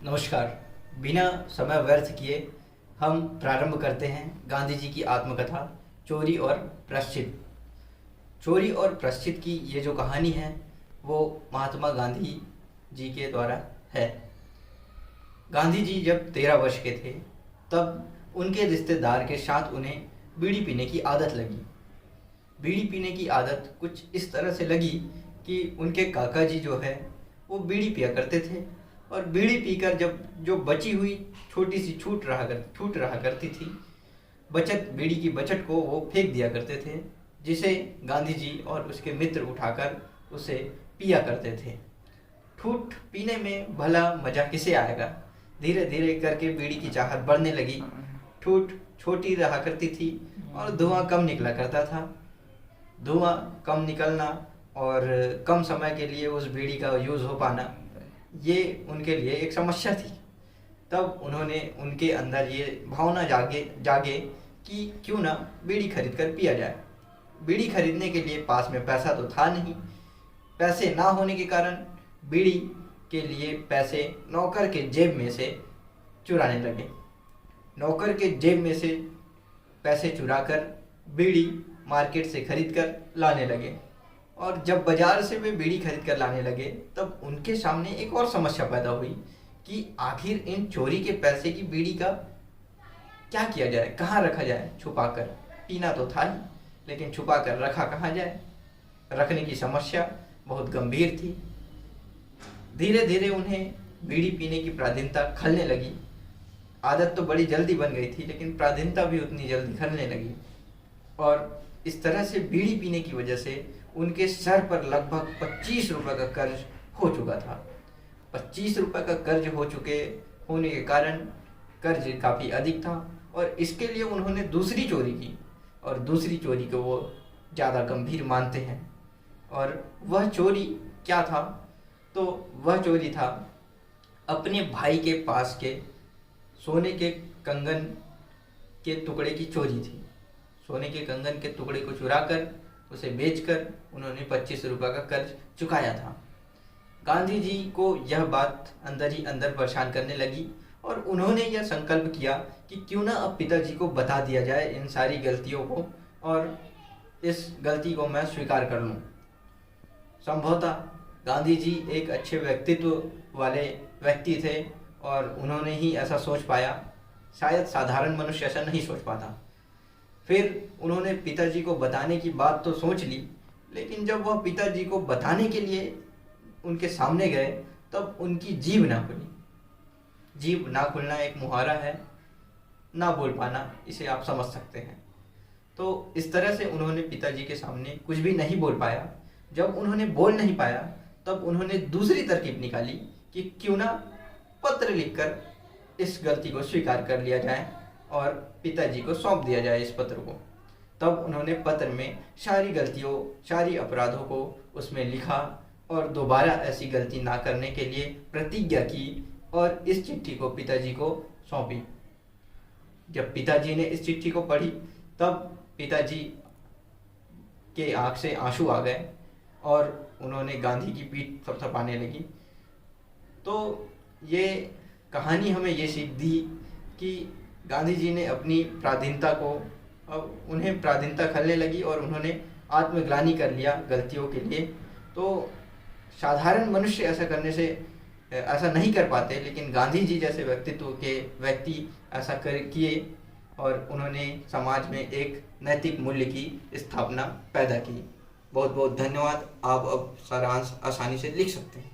नमस्कार। बिना समय व्यर्थ किए हम प्रारंभ करते हैं गांधी जी की आत्मकथा चोरी और प्रायश्चित। चोरी और प्रायश्चित की ये जो कहानी है वो महात्मा गांधी जी के द्वारा है। गांधी जी जब 13 वर्ष के थे तब उनके रिश्तेदार के साथ उन्हें बीड़ी पीने की आदत लगी। बीड़ी पीने की आदत कुछ इस तरह से लगी कि उनके काका जी जो है वो बीड़ी पिया करते थे और बीड़ी पीकर जब जो बची हुई छोटी सी छूट रहा करती थी बीड़ी की बचत को वो फेंक दिया करते थे, जिसे गांधी जी और उसके मित्र उठाकर उसे पिया करते थे। ठूठ पीने में भला मजा किसे आएगा। धीरे धीरे करके बीड़ी की चाहत बढ़ने लगी। ठूठ छोटी रहा करती थी और धुआं कम निकला करता था। धुआं कम निकलना और कम समय के लिए उस बीड़ी का यूज़ हो पाना, ये उनके लिए एक समस्या थी। तब उन्होंने उनके अंदर ये भावना जागे कि क्यों ना बीड़ी खरीद कर पिया जाए। बीड़ी खरीदने के लिए पास में पैसा तो था नहीं। पैसे ना होने के कारण बीड़ी के लिए पैसे नौकर के जेब में से चुराने लगे। नौकर के जेब में से पैसे चुराकर बीड़ी मार्केट से खरीद कर लाने लगे। और जब बाजार से वे बीड़ी खरीद कर लाने लगे तब उनके सामने एक और समस्या पैदा हुई कि आखिर इन चोरी के पैसे की बीड़ी का क्या किया जाए, कहाँ रखा जाए। छुपाकर पीना तो था ही, लेकिन छुपाकर रखा कहाँ जाए। रखने की समस्या बहुत गंभीर थी। धीरे धीरे उन्हें बीड़ी पीने की प्राधीनता खलने लगी। आदत तो बड़ी जल्दी बन गई थी, लेकिन प्राधीनता भी उतनी जल्दी खलने लगी। और इस तरह से बीड़ी पीने की वजह से उनके सर पर लगभग 25 रुपये का कर्ज हो चुका था। 25 रुपये का कर्ज होने के कारण कर्ज काफ़ी अधिक था और इसके लिए उन्होंने दूसरी चोरी की, और दूसरी चोरी को वो ज़्यादा गंभीर मानते हैं। और वह चोरी क्या था? तो वह चोरी था अपने भाई के पास के सोने के कंगन के टुकड़े की चोरी थी। सोने के कंगन के टुकड़े को चुराकर उसे बेचकर उन्होंने 25 रुपये का कर्ज चुकाया था। गांधी जी को यह बात अंदर ही अंदर परेशान करने लगी और उन्होंने यह संकल्प किया कि क्यों ना अब पिताजी को बता दिया जाए इन सारी गलतियों को और इस गलती को मैं स्वीकार कर लूँ। संभवतः गांधी जी एक अच्छे व्यक्तित्व वाले व्यक्ति थे और उन्होंने ही ऐसा सोच पाया। शायद साधारण मनुष्य ऐसा नहीं सोच पाता। फिर उन्होंने पिताजी को बताने की बात तो सोच ली, लेकिन जब वह पिताजी को बताने के लिए उनके सामने गए तब उनकी जीभ ना खुली। जीभ ना खुलना एक मुहावरा है, ना बोल पाना, इसे आप समझ सकते हैं। तो इस तरह से उन्होंने पिताजी के सामने कुछ भी नहीं बोल पाया। जब उन्होंने बोल नहीं पाया तब उन्होंने दूसरी तरकीब निकाली कि क्यों ना पत्र लिखकर इस गलती को स्वीकार कर लिया जाए और पिताजी को सौंप दिया जाए इस पत्र को। तब उन्होंने पत्र में सारी गलतियों, सारी अपराधों को उसमें लिखा और दोबारा ऐसी गलती ना करने के लिए प्रतिज्ञा की और इस चिट्ठी को पिताजी को सौंपी। जब पिताजी ने इस चिट्ठी को पढ़ी तब पिताजी के आँख से आंसू आ गए और उन्होंने गांधी की पीठ थपथपाने लगी। तो ये कहानी हमें ये सीख दी कि गांधी जी ने अपनी प्राधीनता को, अब उन्हें प्राधीनता खलने लगी और उन्होंने आत्मग्लानि कर लिया गलतियों के लिए। तो साधारण मनुष्य ऐसा नहीं कर पाते, लेकिन गांधी जी जैसे व्यक्तित्व के व्यक्ति ऐसा किए और उन्होंने समाज में एक नैतिक मूल्य की स्थापना पैदा की। बहुत बहुत धन्यवाद। आप अब सारांश आसानी से लिख सकते हैं।